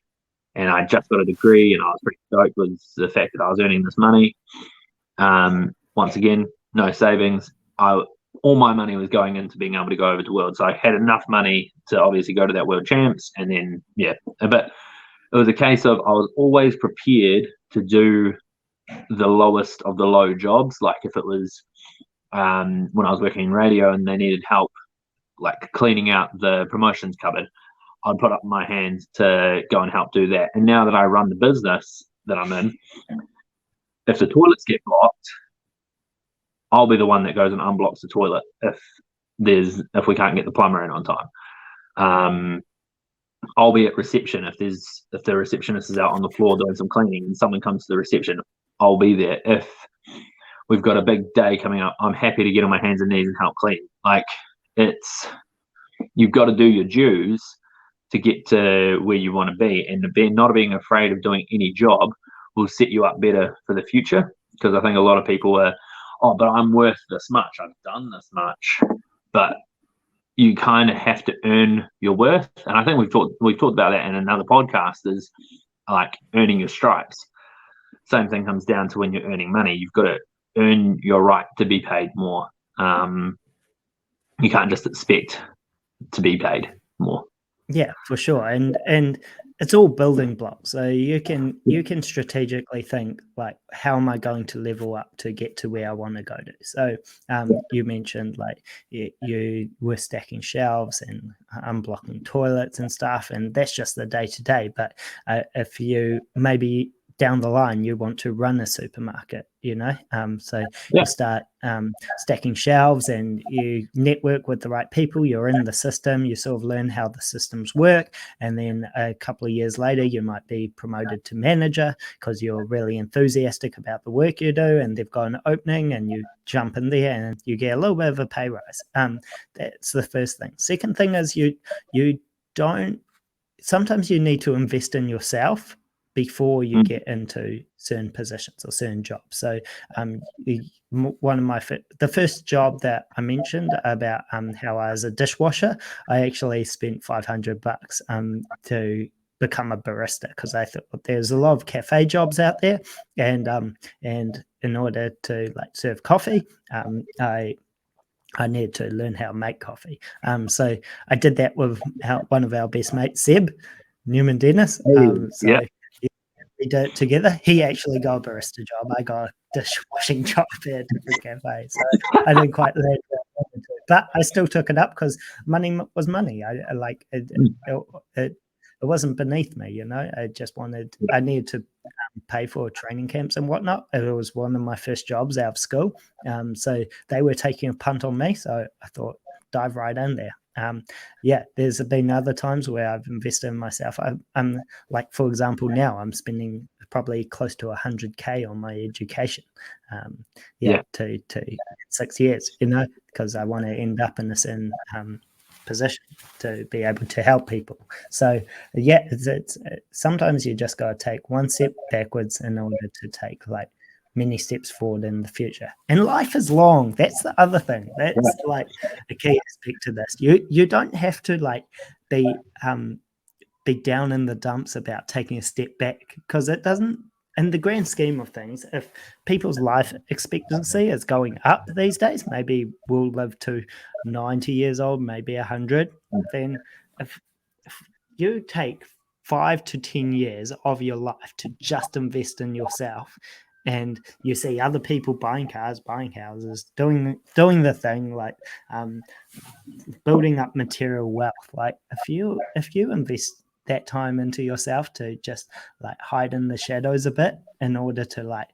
And I just got a degree, and I was pretty stoked with the fact that I was earning this money. Once again, no savings. All my money was going into being able to go over to World. So I had enough money to obviously go to that World Champs. And then, but it was a case of I was always prepared to do the lowest of the low jobs. Like if it was when I was working in radio and they needed help, like cleaning out the promotions cupboard, I'd put up my hand to go and help do that. And now that I run the business that I'm in, if the toilets get blocked, I'll be the one that goes and unblocks the toilet if we can't get the plumber in on time. I'll be at reception if the receptionist is out on the floor doing some cleaning and someone comes to the reception, I'll be there. If we've got a big day coming up, I'm happy to get on my hands and knees and help clean. Like, you've got to do your dues to get to where you want to be, and not being afraid of doing any job will set you up better for the future. Because I think a lot of people are, but I'm worth this much, I've done this much. But you kind of have to earn your worth. And I think we've talked about that in another podcast, is like earning your stripes. Same thing comes down to when you're earning money. You've got to earn your right to be paid more. You can't just expect to be paid more. Yeah, for sure. And it's all building blocks. So you can strategically think, like, how am I going to level up to get to where I want to go to? So you mentioned like you were stacking shelves and unblocking toilets and stuff, and that's just the day to day. But if you maybe down the line you want to run a supermarket, so you start stacking shelves and you network with the right people, you're in the system, you sort of learn how the systems work, and then a couple of years later you might be promoted to manager because you're really enthusiastic about the work you do, and they've got an opening and you jump in there and you get a little bit of a pay rise. That's the first thing. Second thing is sometimes you need to invest in yourself before you get into certain positions or certain jobs. So the first job that I mentioned about how I was a dishwasher, I actually spent $500 to become a barista, because I thought there's a lot of cafe jobs out there, and in order to serve coffee, I needed to learn how to make coffee. So I did that with one of our best mates, Seb Newman Dennis. We did it together. He actually got a barista job. I got a dishwashing job at a different cafe. So I didn't quite learn that, but I still took it up because money was money. I like it. it wasn't beneath me, I just I needed to pay for training camps and whatnot. It was one of my first jobs out of school. So they were taking a punt on me. So I thought, dive right in there. There's been other times where I've invested in myself. I'm like, for example, now I'm spending probably close to 100K on my education. To 6 years, because I want to end up in a certain position to be able to help people. So it's sometimes you just got to take one step backwards in order to take like many steps forward in the future. And life is long. That's the other thing. That's like a key aspect to this. You don't have to like be down in the dumps about taking a step back, because it doesn't, in the grand scheme of things, if people's life expectancy is going up these days, maybe we'll live to 90 years old, maybe 100, then if you take 5 to 10 years of your life to just invest in yourself, and you see other people buying cars, buying houses, doing the thing, like building up material wealth, like if you invest that time into yourself to just like hide in the shadows a bit in order to like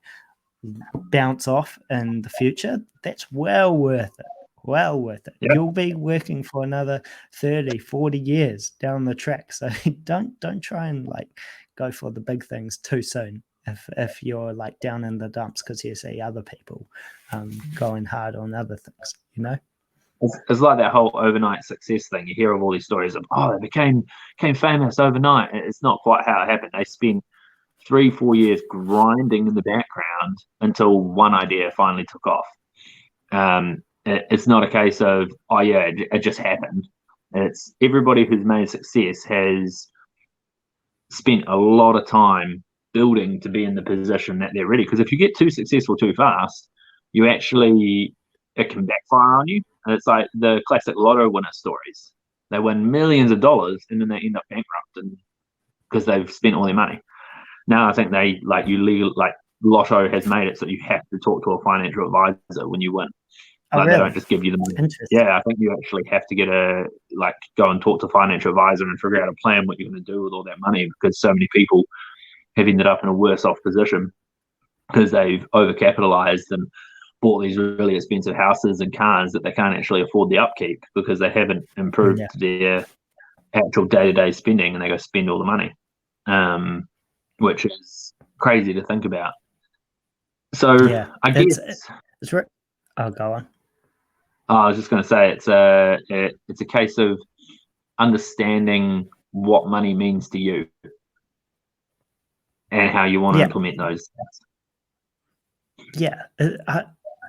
bounce off in the future, that's well worth it. You'll be working for another 30, 40 years down the track. So don't try and like go for the big things too soon if you're like down in the dumps, because you see other people going hard on other things. It's like that whole overnight success thing. You hear of all these stories of, they became famous overnight. It's not quite how it happened. They spent 3-4 years grinding in the background until one idea finally took off. It's not a case of, it just happened. It's everybody who's made success has spent a lot of time building to be in the position that they're ready. Because if you get too successful too fast, it can backfire on you. And it's like the classic lotto winner stories. They win millions of dollars and then they end up bankrupt because they've spent all their money. Now I think Lotto has made it so you have to talk to a financial advisor when you win. Really? They don't just give you the money. Yeah, I think you actually have to go and talk to a financial advisor and figure out a plan what you're going to do with all that money, because so many people have ended up in a worse off position because they've overcapitalized and bought these really expensive houses and cars that they can't actually afford the upkeep because they haven't improved their actual day-to-day spending, and they go spend all the money, which is crazy to think about. So I guess it's right. Oh, go on. I was just going to say it's a case of understanding what money means to you and how you want to implement those things. Yeah,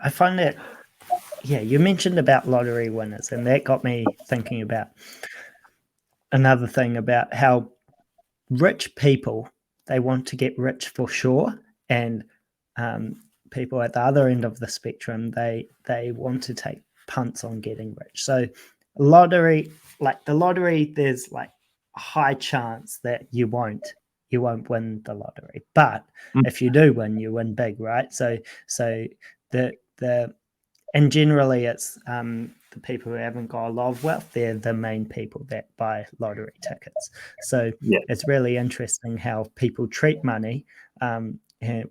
I find that, you mentioned about lottery winners, and that got me thinking about another thing about how rich people, they want to get rich for sure, and people at the other end of the spectrum, they want to take punts on getting rich. So lottery, there's like a high chance that you won't win the lottery, but if you do win, you win big, right? So and generally it's the people who haven't got a lot of wealth, they're the main people that buy lottery tickets. So it's really interesting how people treat money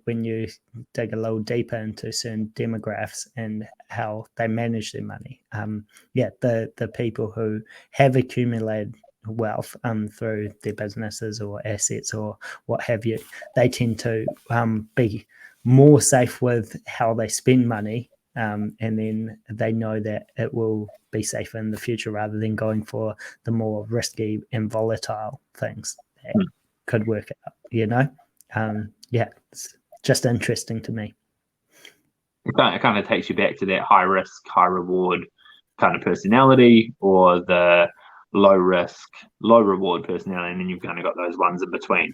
when you dig a little deeper into certain demographics and how they manage their money. The people who have accumulated wealth through their businesses or assets or what have you, they tend to be more safe with how they spend money, and then they know that it will be safer in the future rather than going for the more risky and volatile things that could work out, it's just interesting to me. It kind of takes you back to that high risk, high reward kind of personality, or the low risk, low reward personality, and then you've kind of got those ones in between.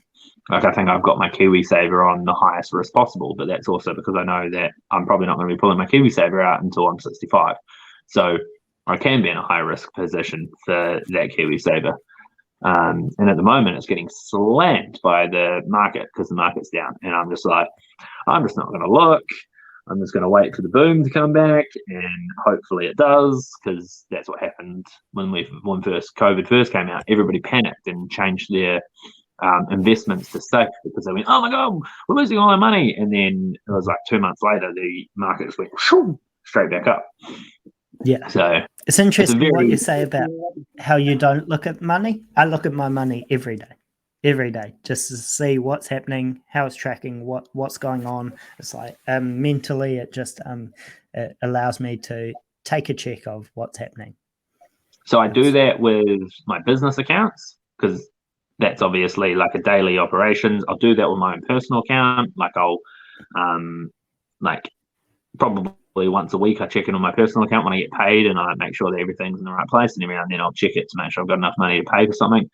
Like, I think I've got my KiwiSaver on the highest risk possible, but that's also because I know that I'm probably not going to be pulling my KiwiSaver out until I'm 65. So I can be in a high risk position for that KiwiSaver. And at the moment, it's getting slammed by the market because the market's down. And I'm just like, I'm just not going to look. I'm just going to wait for the boom to come back, and hopefully it does, because that's what happened when COVID first came out. Everybody panicked and changed their investments to safe, because they went, oh my god, we're losing all our money, and then it was like 2 months later the market just went straight back up. Yeah. So it's interesting what you say about how you don't look at money. I look at my money every day, just to see what's happening, how it's tracking, what's going on. It's like mentally, it just it allows me to take a check of what's happening. So I do that with my business accounts, because that's obviously like a daily operations. I'll do that with my own personal account. Like I'll like probably once a week I check in on my personal account when I get paid, and I make sure that everything's in the right place, and every now and then I'll check it to make sure I've got enough money to pay for something.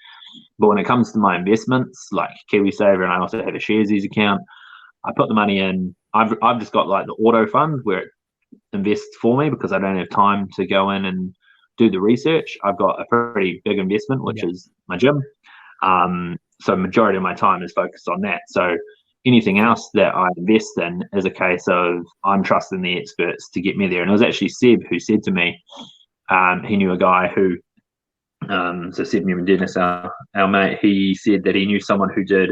But when it comes to my investments, like KiwiSaver, and I also have a Sharesies account, I put the money in. I've just got like the auto fund where it invests for me, because I don't have time to go in and do the research. I've got a pretty big investment, which is my gym. So majority of my time is focused on that. So anything else that I invest in is a case of I'm trusting the experts to get me there. And it was actually Seb who said to me, he knew a guy who, so Seb Newman Dennis, our mate, he said that he knew someone who did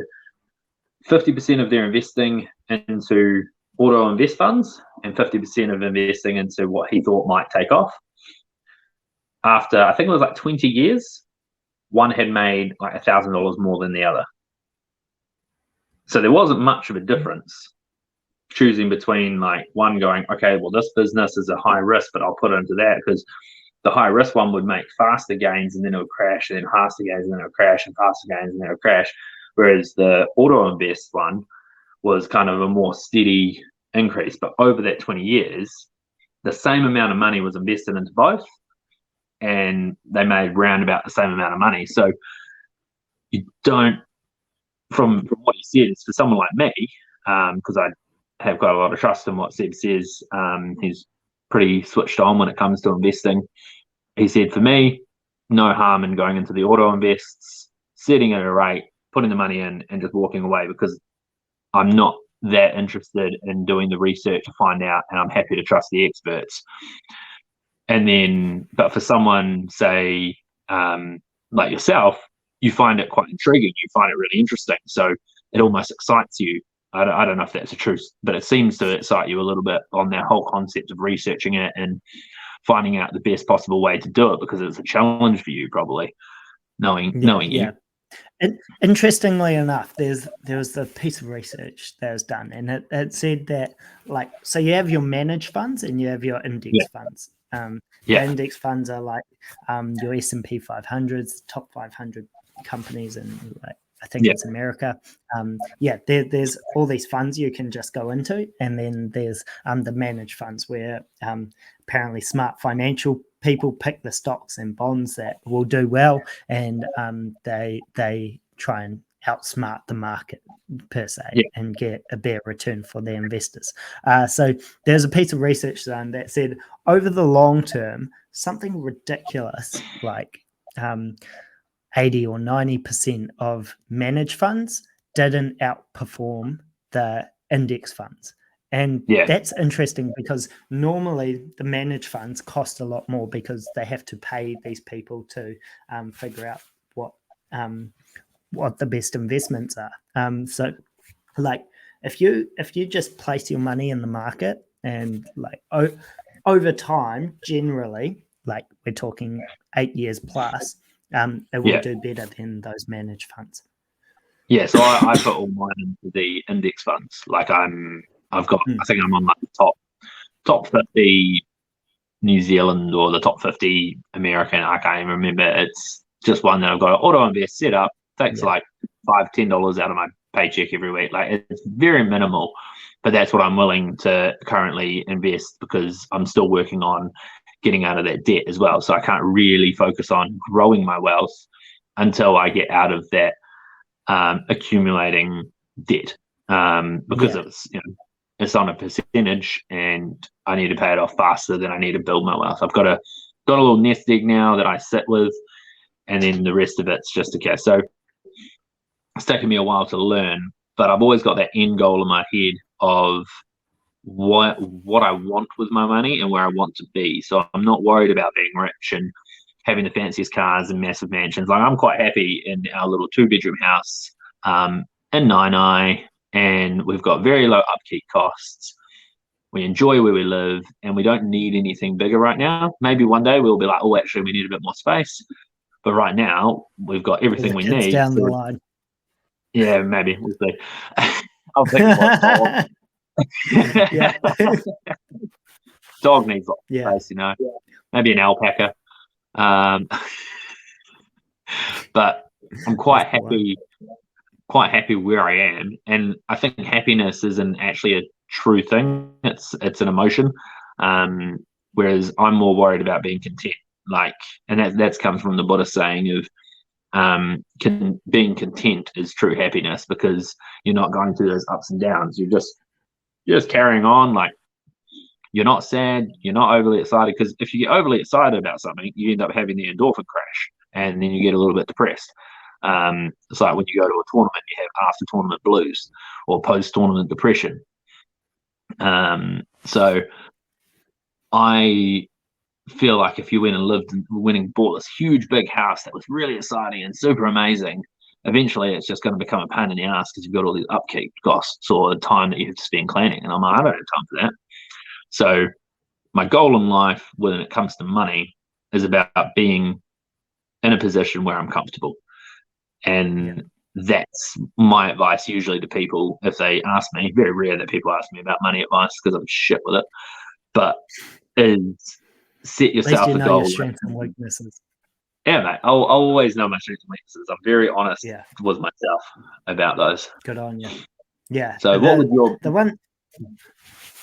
50% of their investing into auto invest funds and 50% of investing into what he thought might take off. After, I think it was like 20 years, one had made like $1,000 more than the other. So there wasn't much of a difference choosing between like one going, okay, well, this business is a high risk, but I'll put it into that, because the high risk one would make faster gains and then it would crash, and then faster gains and then it would crash, and faster gains and then it would crash. Whereas the auto invest one was kind of a more steady increase. But over that 20 years, the same amount of money was invested into both, and they made round about the same amount of money. So you don't, from what he said, it's for someone like me, because I have got a lot of trust in what Seb says. He's pretty switched on when it comes to investing. He said, for me, no harm in going into the auto invests, setting at a rate, putting the money in, and just walking away, because I'm not that interested in doing the research to find out, and I'm happy to trust the experts. And then, but for someone, say, like yourself, you find it quite intriguing. You find it really interesting. So it almost excites you. I don't know if that's the truth, but it seems to excite you a little bit on that whole concept of researching it and finding out the best possible way to do it, because it's a challenge for you, probably, knowing you. And interestingly enough, there was the piece of research that was done, and it said that, like, so you have your managed funds and you have your index funds. The index funds are like your S&P 500s, top 500 companies, and like, I think it's America. There's all these funds you can just go into, and then there's the managed funds where apparently smart financial people pick the stocks and bonds that will do well, and they try and outsmart the market per se and get a better return for their investors. So there's a piece of research done that said over the long term, something ridiculous like 80 or 90% of managed funds didn't outperform the index funds. And that's interesting, because normally the managed funds cost a lot more, because they have to pay these people to figure out what the best investments are. So like if you just place your money in the market, and like over time, generally, like we're talking 8 years plus, it will do better than those managed funds. Yeah, so I put all mine into the index funds. Like I think I'm on like the top 50 New Zealand or the top 50 American. I can't even remember. It's just one that I've got an auto invest set up. Takes like $5-10 out of my paycheck every week. Like, it's very minimal, but that's what I'm willing to currently invest, because I'm still working on getting out of that debt as well. So I can't really focus on growing my wealth until I get out of that accumulating debt, because it's on a percentage, and I need to pay it off faster than I need to build my wealth. I've got a little nest egg now that I sit with, and then the rest of it's just okay. So it's taken me a while to learn, but I've always got that end goal in my head of what I want with my money and where I want to be. So I'm not worried about being rich and having the fanciest cars and massive mansions. Like, I'm quite happy in our little 2-bedroom house in Nainai, and we've got very low upkeep costs. We enjoy where we live, and we don't need anything bigger right now. Maybe one day we'll be like, oh, actually, we need a bit more space. But right now, we've got everything we need. Down the line. Yeah, maybe. We'll see. I'll think about dog. Yeah. Dog needs lots of space, you know. Maybe an alpaca. But I'm quite happy where I am, and I think happiness isn't actually a true thing. It's an emotion. Whereas I'm more worried about being content. Like, and that's comes from the Buddhist saying of being content is true happiness, because you're not going through those ups and downs. You're just carrying on. Like, you're not sad, you're not overly excited, because if you get overly excited about something, you end up having the endorphin crash, and then you get a little bit depressed. It's like when you go to a tournament, you have after tournament blues or post tournament depression. So I feel like if you went and bought this huge big house that was really exciting and super amazing, eventually it's just going to become a pain in the ass because you've got all these upkeep costs or time that you have to spend cleaning. And I'm like, I don't have time for that. So my goal in life when it comes to money is about being in a position where I'm comfortable. And that's my advice usually to people if they ask me. Very rare that people ask me about money advice because I'm shit with it. But is set yourself a goal. Your strengths and weaknesses. Yeah, mate. I'll always know my strengths and weaknesses. I'm very honest with myself about those. Good on you. Yeah. So what would your... The one...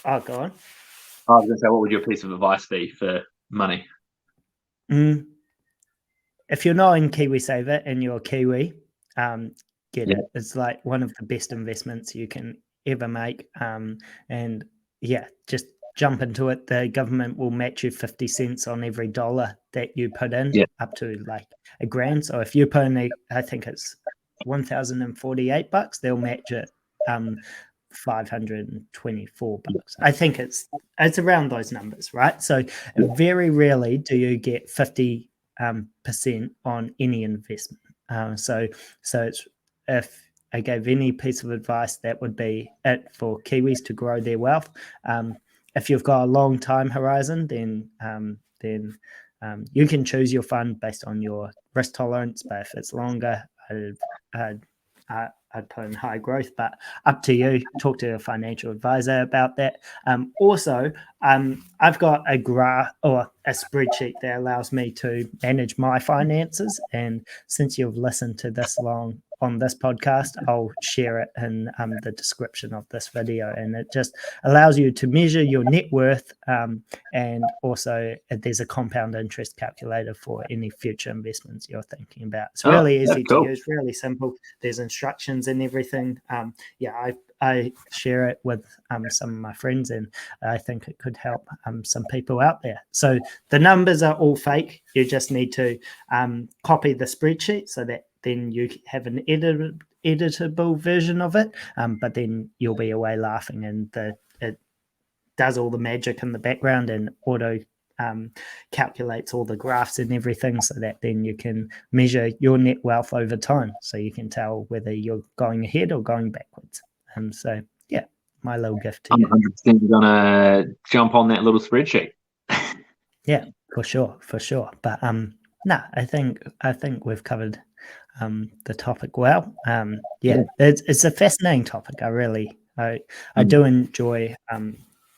Oh, go on. I was going to say, what would your piece of advice be for money? If you're not in KiwiSaver and you're Kiwi, get it. It's like one of the best investments you can ever make. And just jump into it. The government will match you 50 cents on every dollar that you put in, up to like $1,000. So if you put in, I think it's $1,048, they'll match it $524. I think it's around those numbers, right? So very rarely do you get 50% on any investment. So it's, if I gave any piece of advice, that would be it for Kiwis to grow their wealth. If you've got a long time horizon, then you can choose your fund based on your risk tolerance. But if it's longer, I'd put in high growth, but up to you. Talk to a financial advisor about that. Also, I've got a graph or a spreadsheet that allows me to manage my finances. And since you've listened to this long on this podcast, I'll share it in the description of this video. And it just allows you to measure your net worth. And also there's a compound interest calculator for any future investments you're thinking about. It's really easy to use, really simple. There's instructions and everything. I share it with some of my friends, and I think it could help some people out there. So the numbers are all fake. You just need to copy the spreadsheet so that then you have an editable version of it, but then you'll be away laughing, and it does all the magic in the background and auto calculates all the graphs and everything, so that then you can measure your net wealth over time, so you can tell whether you're going ahead or going backwards. So yeah, my little gift to you. I'm 100% gonna jump on that little spreadsheet. Yeah, for sure. But I think we've covered the topic well. It's a fascinating topic. I do enjoy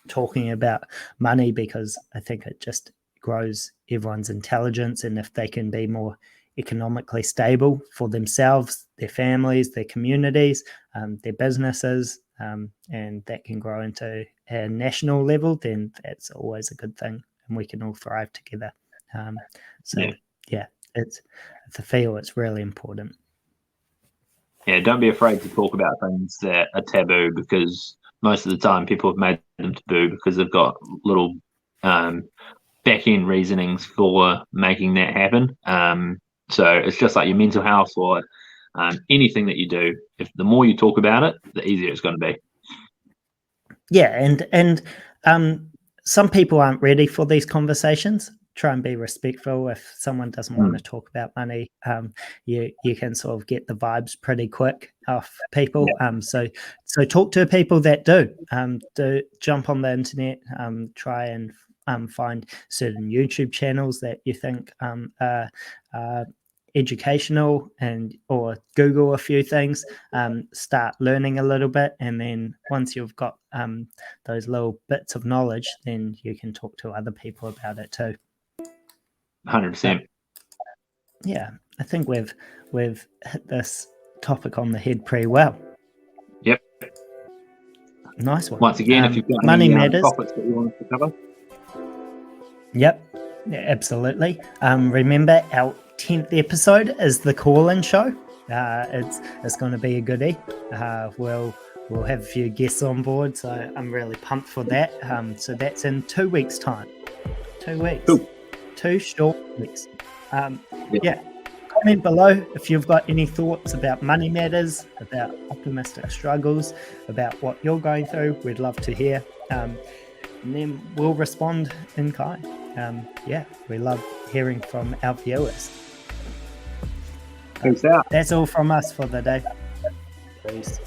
talking about money, because I think it just grows everyone's intelligence, and if they can be more economically stable for themselves, their families, their communities, their businesses, and that can grow into a national level, then that's always a good thing, and we can all thrive together. It's a feel. It's really important. Yeah, don't be afraid to talk about things that are taboo, because most of the time people have made them taboo because they've got little back-end reasonings for making that happen. So it's just like your mental health or anything that you do. If the more you talk about it, the easier it's going to be. Yeah, and some people aren't ready for these conversations. Try and be respectful. If someone doesn't want to talk about money, you can sort of get the vibes pretty quick off people. So talk to people that do. Do jump on the internet. Try and find certain YouTube channels that you think are educational, or Google a few things. Start learning a little bit, and then once you've got those little bits of knowledge, then you can talk to other people about it too. 100%. Yeah, I think we've hit this topic on the head pretty well. Yep. Nice one. Once again, if you've got money any matters. topics that you want us to cover. Yep, yeah, absolutely. Remember, our 10th episode is the Callin Show. It's going to be a goodie. We'll have a few guests on board, so I'm really pumped for that. So that's in 2 weeks' time. 2 weeks. Cool. 2 short weeks. Yeah. Comment below if you've got any thoughts about money matters, about optimistic struggles, about what you're going through. We'd love to hear. And then we'll respond in kind. Yeah, we love hearing from our viewers. Peace out. That's all from us for the day. Peace.